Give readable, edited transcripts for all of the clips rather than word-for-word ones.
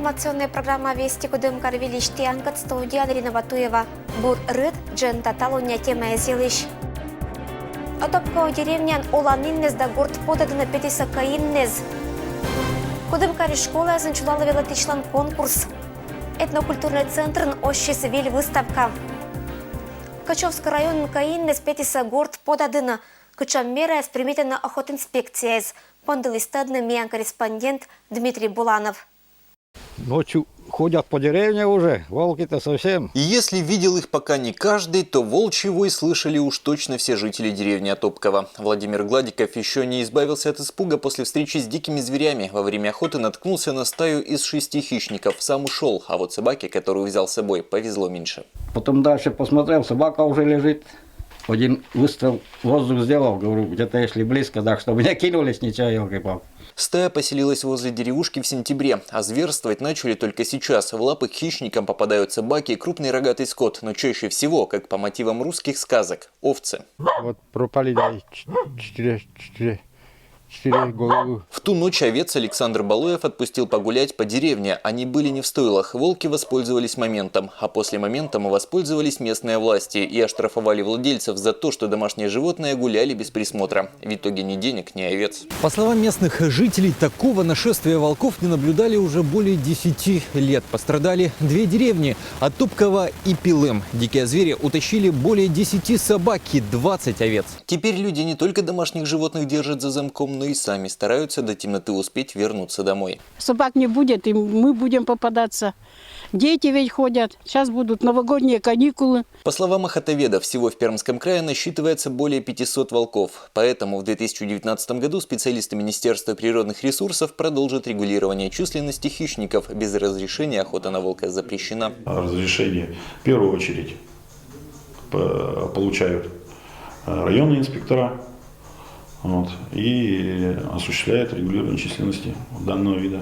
Информационная программа «Вести Кудымкар Величти Ангат» студия Андрина Батуева. Бур рыд джен таталуня тема зелищ. Отопко деревнян оланиннез да горд подадына петиса каиннез. Кудымкари школа занчулала велотичлан конкурс. Этнокультурный центр ощес виль выставка. Качевский район каиннез петиса горд подадына. Кычам мера сприметена охотинспекция. Пондалистадный миян корреспондент Дмитрий Буланов. Ночью ходят по деревне уже, волки-то совсем. И если видел их пока не каждый, то волчий вой слышали уж точно все жители деревни Отопково. Владимир Гладиков еще не избавился от испуга после встречи с дикими зверями. Во время охоты наткнулся на стаю из 6 хищников. Сам ушел, а вот собаке, которую взял с собой, повезло меньше. Потом дальше посмотрел, собака уже лежит. Один выстрел в воздух сделал, говорю, где-то если близко, так что меня кинулись, ничего, елки-палки. Стая поселилась возле деревушки в сентябре, а зверствовать начали только сейчас. В лапы к хищникам попадают собаки и крупный рогатый скот, но чаще всего, как по мотивам русских сказок, овцы. Вот пропали, да, 4 головы. В ту ночь овец Александр Балоев отпустил погулять по деревне. Они были не в стойлах. Волки воспользовались моментом. А после момента воспользовались местные власти и оштрафовали владельцев за то, что домашние животные гуляли без присмотра. В итоге ни денег, ни овец. По словам местных жителей, такого нашествия волков не наблюдали уже более 10 лет. Пострадали 2 деревни – Отопково и Пилым. Дикие звери утащили более 10 собак и 20 овец. Теперь люди не только домашних животных держат за замком, но и сами стараются до темноты успеть вернуться домой. Собак не будет, и мы будем попадаться. Дети ведь ходят. Сейчас будут новогодние каникулы. По словам охотоведов, всего в Пермском крае насчитывается более 500 волков. Поэтому в 2019 году специалисты Министерства природных ресурсов продолжат регулирование численности хищников. Без разрешения охота на волка запрещена. Разрешение в первую очередь получают районные инспектора. И осуществляет регулирование численности данного вида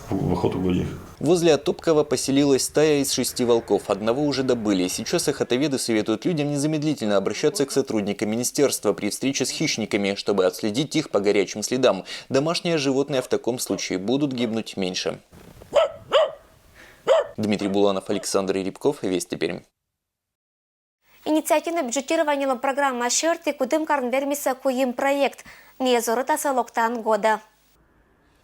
в охотугодиях. Возле Отопково поселилась стая из 6 волков. Одного уже добыли. Сейчас охотоведы советуют людям незамедлительно обращаться к сотрудникам министерства при встрече с хищниками, чтобы отследить их по горячим следам. Домашние животные в таком случае будут гибнуть меньше. Дмитрий Буланов, Александр Рябков, Вести Пермь. Инициативное бюджетирование программы «Шерти» Кудымкар Вермиса Куим проект «Незоротаса Локтан года».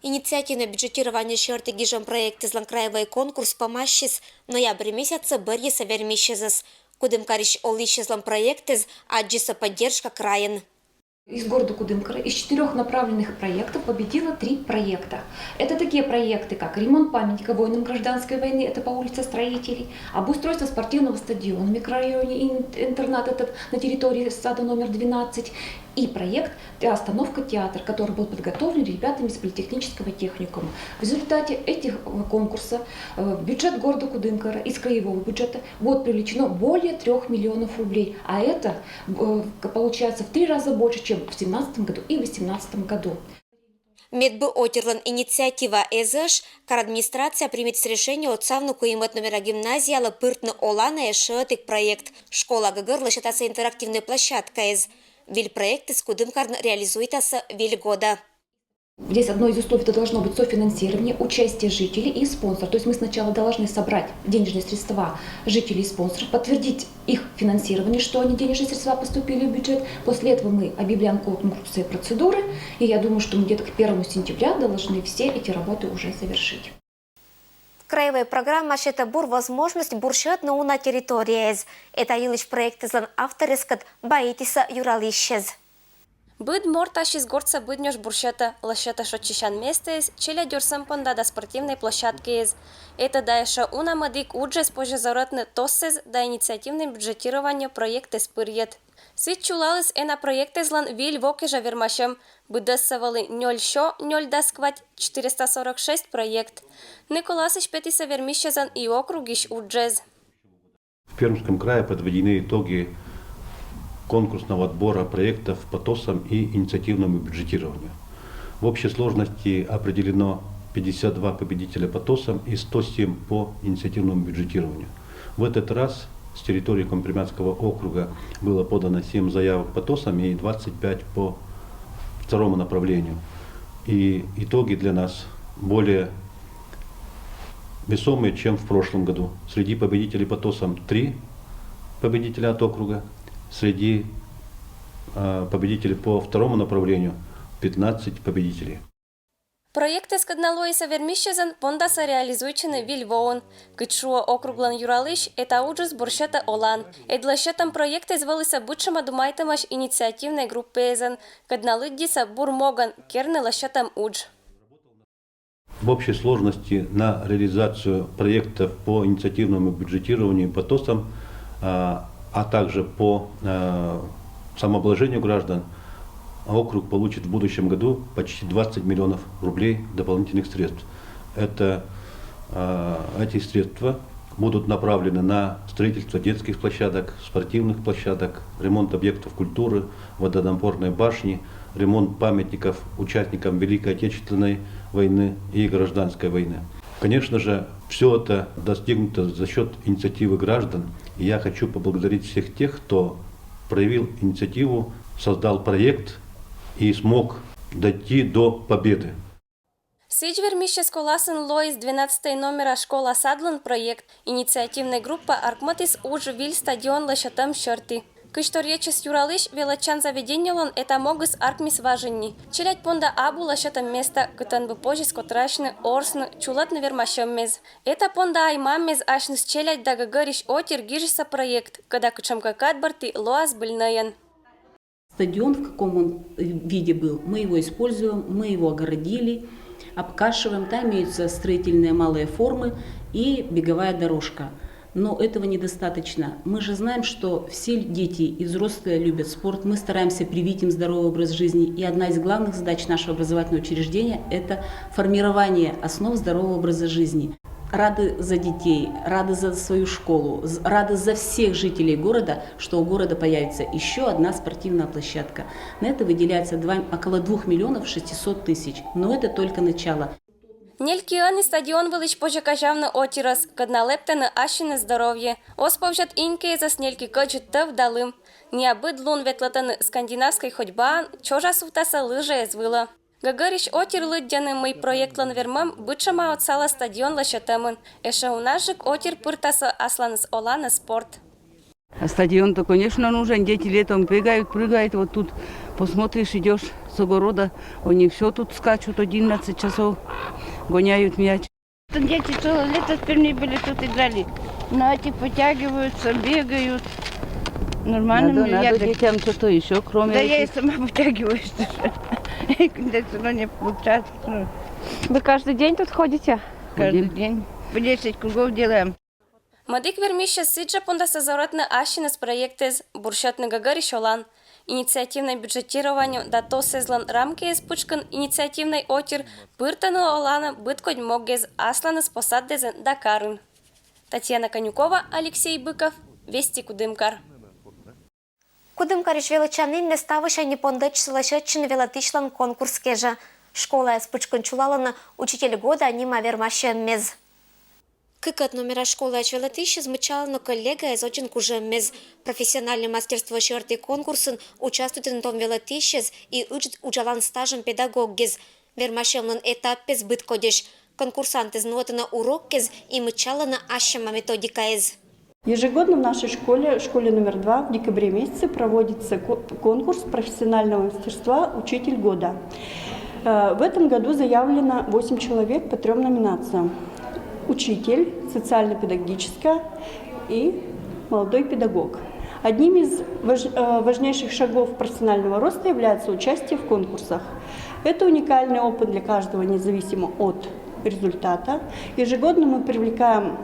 Инициативное бюджетирование «Шерти» гижем проект из Ланкраевой конкурс помащис ноябрь месяца Берьеса Вермищезас. Кудымкарищ олищезлом проект из Аджиса поддержка краен. Из города Кудымкара из 4 направленных проектов победило 3 проекта. Это такие проекты, как ремонт памятника воинам гражданской войны, это по улице Строителей, обустройство спортивного стадиона в микрорайоне интернат этот на территории сада номер 12 и проект «Остановка театр», который был подготовлен ребятами из политехнического техникума. В результате этих конкурсов в бюджет города Кудымкара из краевого бюджета будет привлечено более 3 миллионов рублей, а это получается в 3 раза больше, чем в 2017 году и в 2018 году. Медбы отерлан инициатива ЭЗШ, кар администрация примет решение от савнуку имет номера гимназия лапыртны олана эшетик проект. Школа ГГР лошатася интерактивная площадка из Виль проект из Кудымкар реализуется виль года. Здесь одно из условий – это должно быть софинансирование, участие жителей и спонсоров. То есть мы сначала должны собрать денежные средства жителей и спонсоров, подтвердить их финансирование, что они денежные средства поступили в бюджет. После этого мы объявляем конкурсы и процедуры. И я думаю, что мы где-то к 1 сентября должны все эти работы уже завершить. Краевая программа «Шета бур» возможность буршет на территории. Это илыш проект из авторискат Баитиса Юралищез. Быд морташис горца быднёш буршета лашета шотчишан местес, челя дёрсам понда до спортивной площадки из. Это дайша унамадик уджес пожезоротны тоссез до инициативное бюджетирование проекта спырьет. Свит чулалыс на проекте злан виль вокежа вермашем, быдассавалы 0 дасквать 446 проект. Николасыч петиса вермищезан и округиш уджез. В Пермском крае подведены итоги конкурсного отбора проектов по ТОСам и инициативному бюджетированию. В общей сложности определено 52 победителя по ТОСам и 107 по инициативному бюджетированию. В этот раз с территории Компримятского округа было подано 7 заявок по ТОСам и 25 по второму направлению. И итоги для нас более весомые, чем в прошлом году. Среди победителей по ТОСам 3 победителя от округа, среди победителей по второму направлению 15 победителей. Проекты скадналоиса вермищезен пондаса реализуйчины вильвоун. Кычуа округлан юралыш это уджус буршета олан. Эдлашетам проекты звалися бучшама думайтамаш инициативной группезен. Кадналыддиса бурмоган керны лашетам удж. В общей сложности на реализацию проектов по инициативному бюджетированию по ТОСам, а также по самообложению граждан, округ получит в будущем году почти 20 миллионов рублей дополнительных средств. Эти средства будут направлены на строительство детских площадок, спортивных площадок, ремонт объектов культуры, водонапорной башни, ремонт памятников участникам Великой Отечественной войны и Гражданской войны. Конечно же, все это достигнуто за счет инициативы граждан. И я хочу поблагодарить всех тех, кто проявил инициативу, создал проект и смог дойти до победы. Сич вермище сколасен лоис 12 номера школа Садлан проект. Инициативная группа Аркматис уж виль стадион лашатам шорти. Кышторьечес юралыш велачан заведениялон это могыс аркмис важенни. Челять понда абу лашатам место, кытан бы позже скотрашны, орсны, чулат навермашем мез. Это понда аймам мез ашныс челять дагагориш отир гижиса проект, когда кычамка кадбарти лоас быльнаен. Стадион, в каком он виде был, мы его используем, мы его огородили, обкашиваем. Там имеются строительные малые формы и беговая дорожка. Но этого недостаточно. Мы же знаем, что все дети и взрослые любят спорт. Мы стараемся привить им здоровый образ жизни. И одна из главных задач нашего образовательного учреждения – это формирование основ здорового образа жизни. Рады за детей, рады за свою школу, рады за всех жителей города, что у города появится еще одна спортивная площадка. На это выделяется около 2 миллионов 600 тысяч. Но это только начало. Нелькиани стадион вылыч пожакажавны отирас, кадналептаны ашины здоровье. Осповжат иньке за снельки кочет вдалым. Необыд лун ветлатаны скандинавской ходьба, чожа сутаса лыжа извыла. Гагариш отир лыддяны мой проектлан вермам, бычама отсала стадион лашатамын. Эша унашик отир пыртаса асланыс олана спорт. А стадион-то, конечно, нужен. Дети летом бегают, прыгают. Вот тут посмотришь, идешь с огорода, они все тут скачут 11 часов, гоняют мяч. Дети целое лето теперь не были тут играли. Но эти потягиваются, бегают. Нормально. Надо детям что-то еще, кроме Да этих. я и сама потягиваюсь. Когда все равно не получается. Вы каждый день тут ходите? Каждый день. По 10 кругов делаем. Мадик вермище сиджа пондаса заратны ашинес проектез буршатны гагариш олан. Инициативное бюджетирование да то сезлан рамки из пучкан инициативной отир пыртану олана быткодь могез асланес посаддезен Дакарын. Татьяна Конюкова, Алексей Быков, Вести Кудымкар. Кудымкариш величанин не ставыша не пондач слышачын велатишлан конкурс кежа. Школа с пучкан чулалана учитель года анима вермашем мез. Кыкат номера школы Ачвелатыш измычал, но коллега из очень куже мез. Профессиональное мастерство шерты конкурсын участвует в том велатышез и учит учалан стажем педагогез. Вермашемлан этапез быт кодеш. Конкурсант из нотана урок кез и мычала на ашема методика из. Ежегодно в нашей школе номер 2 в декабре месяце проводится конкурс профессионального мастерства «Учитель года». В этом году заявлено 8 человек по 3 номинациям. Учитель, социально-педагогическая и молодой педагог. Одним из важнейших шагов профессионального роста является участие в конкурсах. Это уникальный опыт для каждого, независимо от результата. Ежегодно мы привлекаем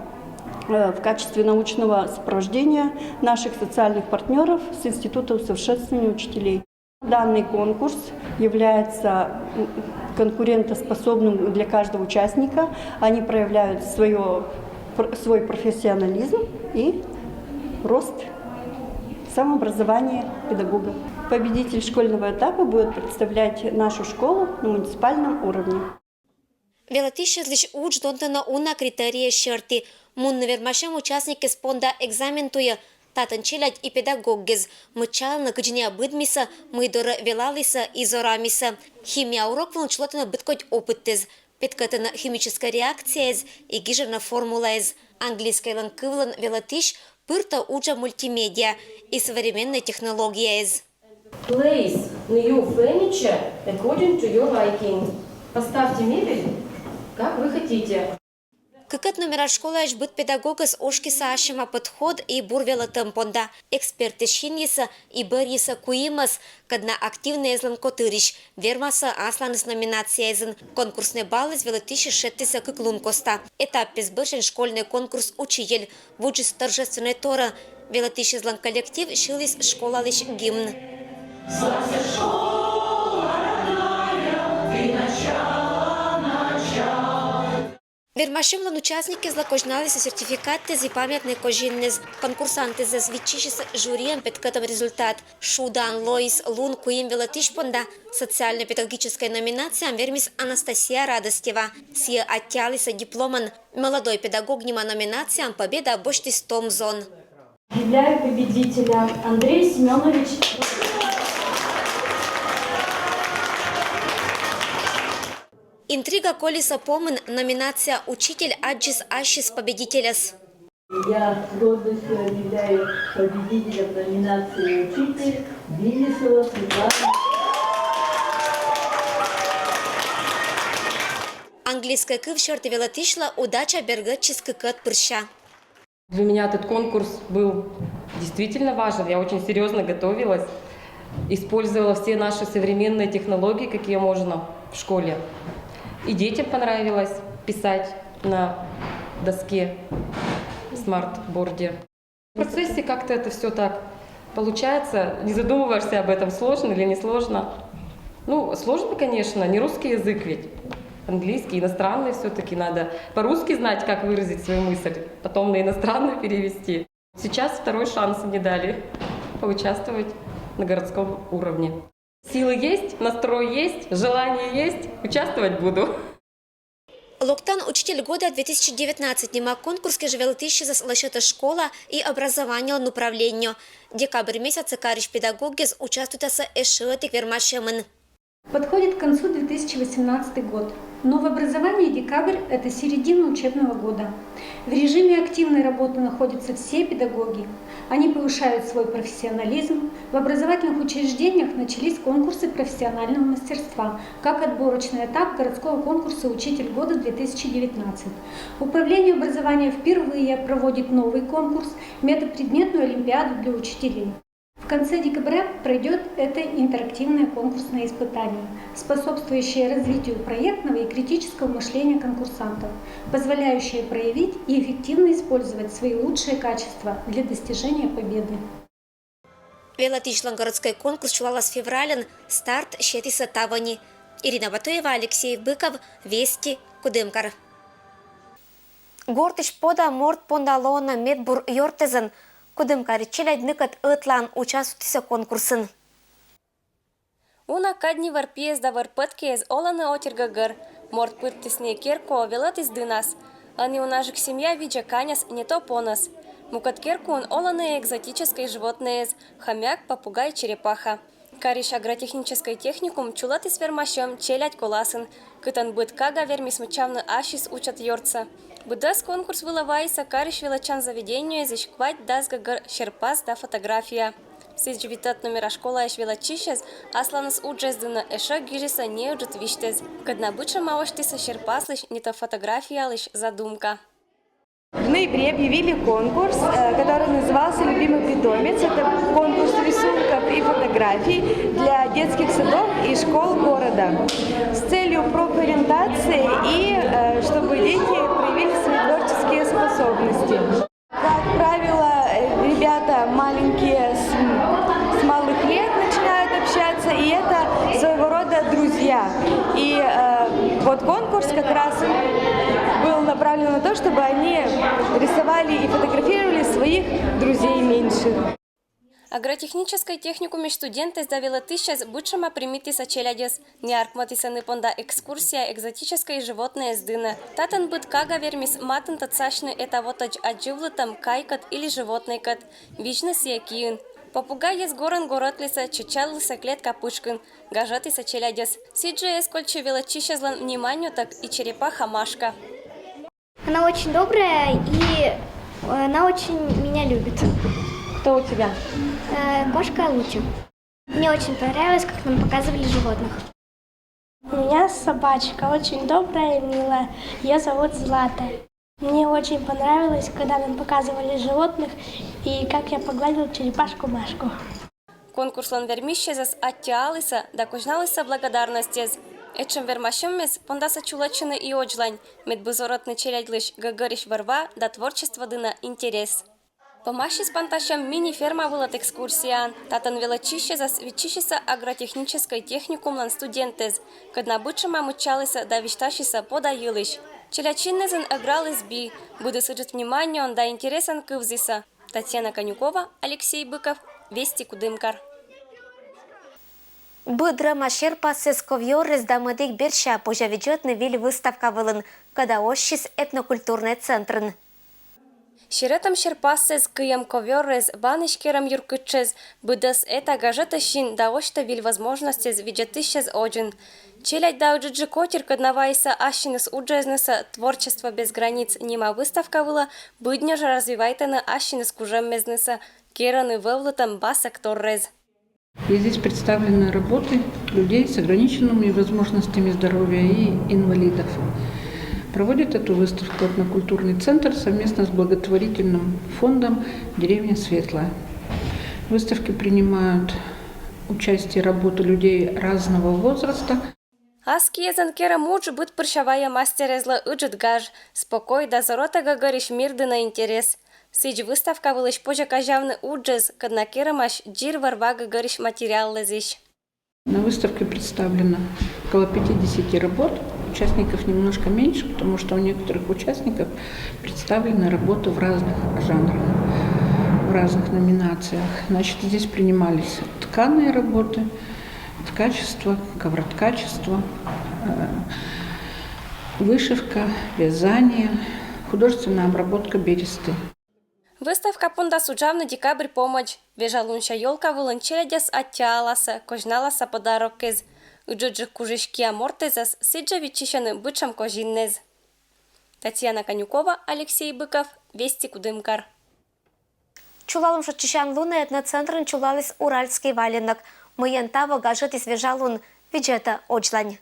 в качестве научного сопровождения наших социальных партнеров с Института усовершенствования учителей. Данный конкурс является конкурентоспособным для каждого участника. Они проявляют свой профессионализм и рост самообразования педагога. Победитель школьного этапа будет представлять нашу школу на муниципальном уровне. Велатышез лишь уч донтана уна критерия шерти. Мун навермашем участники спонда экзаментуя. Татын челядь и педагоггез. Мычал на гыджине быдмиса, мыдора велалиса и зорамиса. Химия урок волнчлотана быткоть опыттез. Петкатана химическая реакция и гижерна формула английский ланкывлан велатиш пырта уджа мультимедиа и современная технология Place new furniture according to your liking. Поставьте мебель, как вы хотите. Какът номера школа еш быт педагога с ошки саашима подход и бурвела тампонда. Эксперты шиниса и бъриса куимас, кадна активна езлан котыриш, вермаса аслан с номинация езен. Конкурсный балл из велатиши шеттиса кыклун коста. Этап безбышен школьный конкурс учитель. Вуджис торжественной тора. Велатиши злан коллектив шилис школа лишь гимн. Вермашимлан участники злакожнали со сертификаты за памятные кожинные конкурсанты за свечищи с жюрием петкатом результат. Шудан, Лоис, Лун, Куим, Велатишпонда. Социально-педагогическая номинация вермис Анастасия Радостева. Сия оттялиса дипломан. Молодой педагог нема номинациям победа обоштис Томзон. Объявляю победителя Андрей Семенович. Интрига Колиса Помын, номинация «Учитель Аджис Ашис победителяс». Я с гордостью объявляю победителем номинации «Учитель» Виллисова Светлана. Английская кывшерта велатишла удача бергатческий кат прыща. Для меня этот конкурс был действительно важен. Я очень серьезно готовилась, использовала все наши современные технологии, какие можно в школе. И детям понравилось писать на доске, смарт-борде. В процессе как-то это все так получается, не задумываешься об этом, сложно или не сложно. Ну, сложно, конечно, не русский язык ведь, английский, иностранный все-таки надо по-русски знать, как выразить свою мысль, потом на иностранный перевести. Сейчас второй шанс мне дали поучаствовать на городском уровне. Силы есть, настрой есть, желание есть, участвовать буду. Локтан «Учитель года 2019» нема конкурс, же велатиши за лашета школа и образование направлению. Декабрь месяца кариш педагогис участвует с эшиотик вермашемын. Подходит к концу 2018 год. Но в образовании декабрь – это середина учебного года. В режиме активной работы находятся все педагоги. Они повышают свой профессионализм. В образовательных учреждениях начались конкурсы профессионального мастерства, как отборочный этап городского конкурса «Учитель года 2019». Управление образования впервые проводит новый конкурс «Метапредметную олимпиаду для учителей». В конце декабря пройдет это интерактивное конкурсное испытание, способствующее развитию проектного и критического мышления конкурсантов, позволяющее проявить и эффективно использовать свои лучшие качества для достижения победы. Велатишлан городской конкурс чулала с февраля, старт щетиса тавани. Ирина Батуева, Алексей Быков, Вести, Кудымкар. Гортыш пода морд пондалона медбур йортезен. Кудымкар челядныкат ытлан участвуется конкурсын. Уна кадни варпиез да варпыткез оланы отергагыр. Морд пыртысне керко велатис дынас. Ани унажик семья видя каняс не то понас. Мукат керку он оланы экзотическое животное, хомяк, попугай, черепаха. Кариш агротехнический техникум чулатис вермашем челядь коласын. Кытан быт кага вермис мучавны ашис учат йорца. Будас конкурс вылавайся кариш велачан заведению зишквать дазгагар шерпас да фотография. Сиджвитат номера школа еш велачишез, асланас уджездына эша гижиса не уджет виштез. Кадна быча маваштиса шерпас лишь не то фотография, лишь задумка. В ноябре объявили конкурс, который назывался «Любимый питомец». Это конкурс рисунков и фотографий для детских садов и школ города с целью профориентации и чтобы дети проявили свои творческие способности. Как правило, ребята маленькие с малых лет начинают общаться, и это своего рода друзья. И вот конкурс как раз был направлен на то, чтобы они рисовали и фотографировали своих друзей меньших. Агротехнической техникуме студенты сдавила тысяч бычама примитиса челядес. Не аркматиса непонда экскурсия экзотическое животное с дына. Татан быт кага вермис матан тацашны это вот адживлатам кайкат или животный кат. Вична сия киюн. Попугай из горен горотлиса, чечалыса клетка пышкин, гажатыса челядес. Сиджи скольче велочищезлан вниманию, так и черепаха Машка. Она очень добрая и она очень меня любит. Кто у тебя? Кошка Луча. Мне очень понравилось, как нам показывали животных. У меня собачка очень добрая и милая. Ее зовут Злата. Мне очень понравилось, когда нам показывали животных и как я погладил черепашку Машку. Конкурслан вермищезас оттялыса, да кожналыса благодарностез. Этчем вермащеммес пондаса чулачины и оджлань, медбызоротный челядлыш гагариш варва да творчество дына интерес. Помаши с панташем мини-ферма вылат экскурсиян, татан велочищезас вичищеса агротехнической техникумлан студентез, когда бычема мучалыса да вишташиса подаилыш. Челячиннезен играл изби, будет сыджет внимание он да интересен кывзиса. Татьяна Конюкова, Алексей Быков, Вести Кудымкар. Быдрама шерпа сесковьорез да мыдык берша пожавиджетны виль выставка вылын, когда ощис этнокультурный центрын. Шеретам шерпасез кыям ковёрез банышкерам юркычез, быдас это гажетащин да ошта виль возможностез виджетыщез оджин. Челядь да уджиджи котер каднавайса ащинес уджезнеса творчество без границ нима выставка была, быдня же развивайтена ащинес кужеммезнеса, кераны вевлутам басак торрез. И здесь представлены работы людей с ограниченными возможностями здоровья и инвалидов. Проводит эту выставку этнокультурный центр совместно с благотворительным фондом «Деревня Светлая». В выставке принимают участие работы людей разного возраста. Аскиезен кера мудж быт пршавая мастерезла уджит гаж, спокой да зорота гагариш мирды на интерес. Сидж выставка вылыш позже кажавны уджез, кадна керамаш джир варва гагариш материал лезиш. На выставке представлено около 50 работ. Участников немножко меньше, потому что у некоторых участников представлены работы в разных жанрах, в разных номинациях. Значит, здесь принимались тканые работы, ткачество, ковроткачество, вышивка, вязание, художественная обработка бересты. Выставка понда суджавны декабрь помощь. Вежалунша ёлка выланчелядес оттяласа, кожналаса подарок из. Уджуджи кужишки амортезас, сиджа вичишаны бычам кожиннез. Татьяна Конюкова, Алексей Быков, Вести Кудымкар. Чулалым шотчищан луны этноцентрын чулалыс уральский валенок. Мыен таво гажет из вежалун виджета очлань.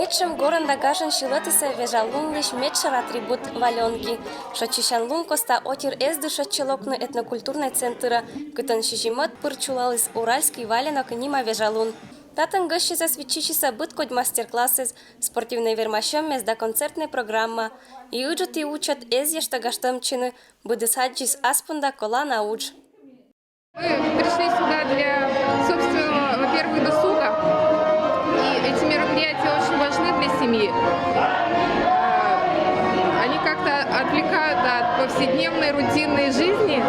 Этшем горен да гажен шилатыса вежалун лишь метшер атрибут валенки. Шотчищан лун коста отир эзды шотчелокны этнокультурный центра, кытан шижимат пырчулалыс уральский валенок нима вежалун. Татын гыщиса свечищиса быткодь мастер-классы, спортивный вермащеммес да концертная программа. И уджат и учат эзъешта гаштамчины, быдысаджис аспунда кола наудж. Мы пришли сюда для собственного, во-первых, досуга. И эти мероприятия очень важны для семьи. Они как-то отвлекают от повседневной рутинной жизни.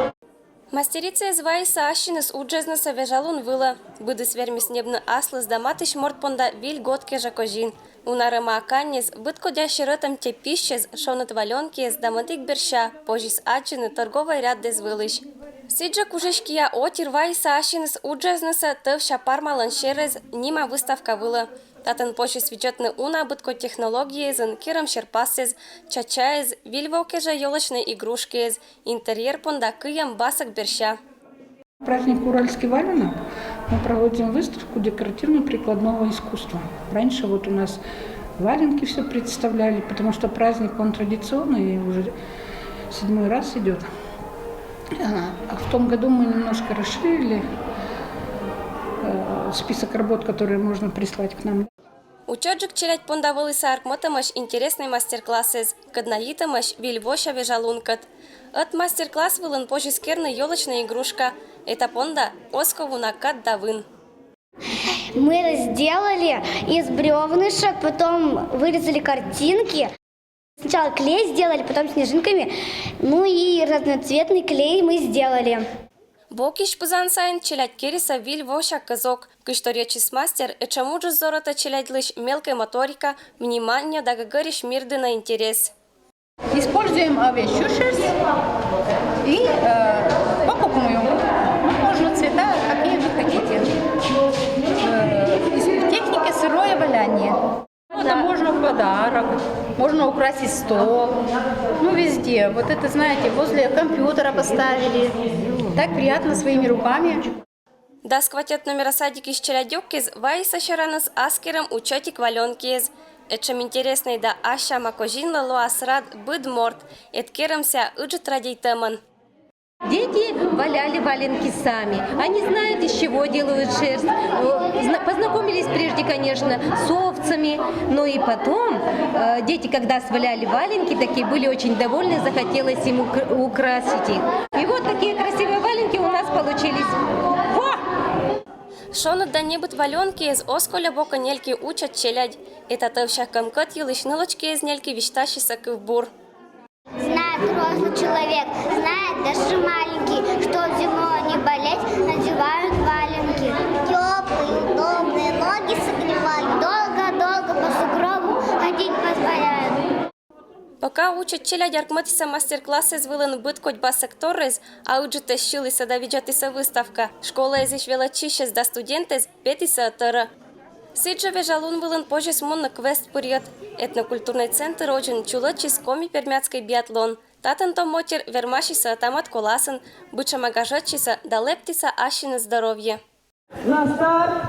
Мастерица из Вайса Ащинес уджезнеса вежалун выла. Быдыс вермис небны аслыс да матыш мортпонда виль годке жакожин. Унарыма аканнес быткодящий рытом те пищез, шонут валенкиез да мадык берща, пожис аджины торговый ряд дез вылыш. Сиджа кужешкия отир Вайса Ащинес уджезнеса тывша пармалан шерез нима выставка выла. Татын пошис виджетны уна бытко технологиезен, кирам шерпасез, чачаез, вильвокежа елочной игрушкиез, интерьер понда кыям басок берща. Праздник «Уральский валенок» мы проводим выставку декоративно-прикладного искусства. Раньше вот у нас валенки все представляли, потому что праздник он традиционный, и уже 7-й раз идет. А в том году мы немножко расширили список работ, которые можно прислать к нам. Учёджик челядь понда вылыса аркмотамаш интересный мастер-классы, каднаитамаш вильвоша вежалункат. От мастер-класс вылын пожискерный елочная игрушка. Это понда оскову накат давын. Мы это сделали из бревнышек, потом вырезали картинки. Сначала клей сделали, потом снежинками, ну и разноцветный клей мы сделали. Бокиш пузан сайн челядь кериса виль воша казок. Кышторечис мастер, чему же зорота челядь лишь мелкая моторика, внимание да говоришь мирды на интерес. Используем овечью шерсть и покупаем. Можно цвета, какие вы хотите. В технике сырое валяние. Это можно в подарок, можно украсить стол, ну везде. Вот это, знаете, возле компьютера поставили. Так приятно своими руками. Да скватят номера садики с челядёккиз, вайса шаранас аскером учетик валенкиз. Чем интересный да аша макожинла луасрад быдморт, эткерамся уджет радейтаман. Дети валяли валенки сами. Они знают, из чего делают шерсть. Познакомились прежде, конечно, с овцами. Но и потом дети, когда сваляли валенки, такие были очень довольны, захотелось им украсить их. И вот такие красивые валенки у нас получились. Во! Шону да небыт валенки из осколя бока нельки учат челядь. Это товщаком кот елыш нылочки из нельки виштащиса кывбур. Знает взрослый человек, знает даже маленький, что зимой не болеть, надевают валенки. Теплые, удобные, ноги согревают, долго-долго по сугробу ходить позволяют. Пока учат челядь аркматиса мастер-классы из вылын быт котьба секторез, а уджите щилиса да виджатиса выставка. Школа из ишвелачищес да студентез петиса атара. Сиджаве жалун вылын позже смун на квест пурьет. Этнокультурный центр очень чулочис коми пермяцкой биатлон. Татан то мотер вермашиса тамат коласын, быча магажатчиса да лептиса ашины здоровье. На старт!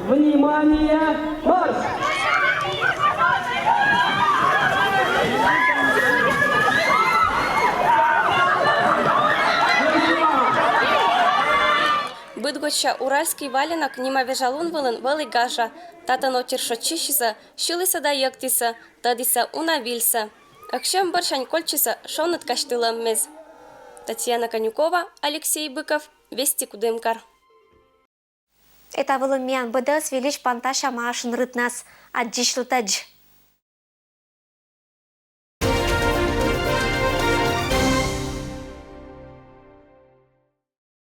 Внимание! Марш! Быдгоща уральский валенок нима вежалун вылын вэлы гажа. Татан отер шотчищиса, щилиса да яктиса, тадиса унавильса. Акшем баршань кольчиса шонат каштыламмез. Татьяна Конюкова, Алексей Быков, Вести Кудымкар. Это был мен быдас велич панташа машин рытнас, аджишлутадж.